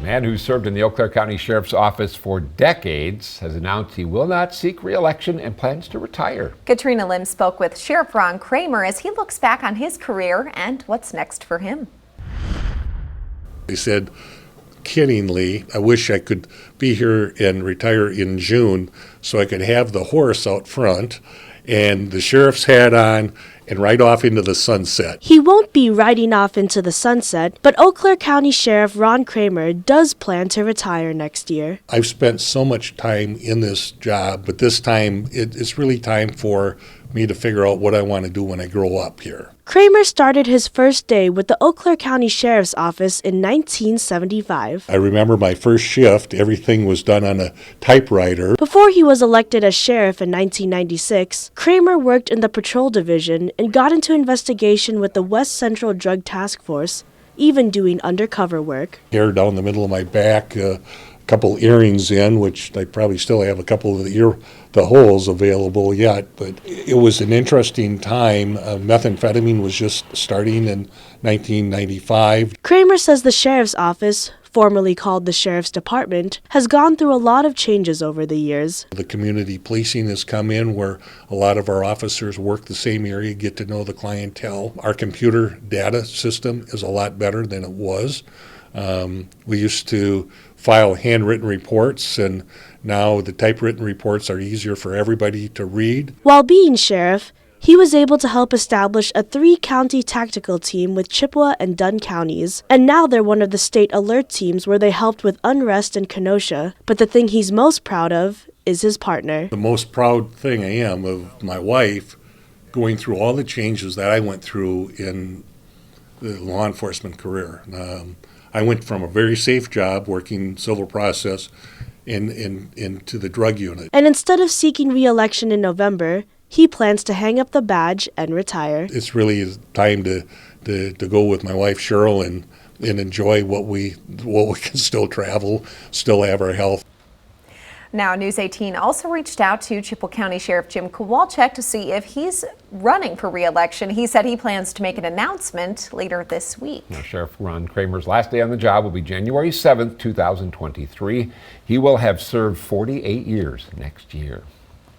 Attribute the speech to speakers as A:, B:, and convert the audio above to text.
A: man who served in the Eau Claire County Sheriff's Office for decades has announced he will not seek re-election and plans to retire.
B: Katrina Lim spoke with Sheriff Ron Cramer as he looks back on his career and what's next for him.
C: He said, kiddingly, I wish I could be here and retire in June so I could have the horse out front and the sheriff's hat on and ride off into the sunset.
D: He won't be riding off into the sunset, but Eau Claire County Sheriff Ron Cramer does plan to retire next year.
C: I've spent so much time in this job, but this time it's really time for me to figure out what I want to do when I grow up here.
D: Cramer started his first day with the Eau Claire County Sheriff's Office in 1975.
C: I remember my first shift, everything was done on a typewriter.
D: Before he was elected as sheriff in 1996, Cramer worked in the patrol division and got into investigation with the West Central Drug Task Force, even doing undercover work.
C: Hair down the middle of my back, a couple earrings in, which I probably still have a couple of the holes available yet, but it was an interesting time. Methamphetamine was just starting in 1995.
D: Cramer says the sheriff's office, formerly called the Sheriff's Department, has gone through a lot of changes over the years.
C: The community policing has come in where a lot of our officers work the same area, get to know the clientele. Our computer data system is a lot better than it was. We used to file handwritten reports, and now the typewritten reports are easier for everybody to read.
D: While being sheriff, he was able to help establish a 3-county tactical team with Chippewa and Dunn counties, and now they're one of the state alert teams where they helped with unrest in Kenosha. But the thing he's most proud of is his partner.
C: The most proud thing I am of my wife going through all the changes that I went through in the law enforcement career. I went from a very safe job working civil process into the drug unit.
D: And instead of seeking re-election in November, he plans to hang up the badge and retire.
C: It's really time to go with my wife Cheryl and enjoy what we can still travel, still have our health.
B: Now, News 18 also reached out to Chippewa County Sheriff Jim Kowalczyk to see if he's running for re-election. He said he plans to make an announcement later this week.
A: Now, Sheriff Ron Cramer's last day on the job will be January 7th, 2023. He will have served 48 years next year.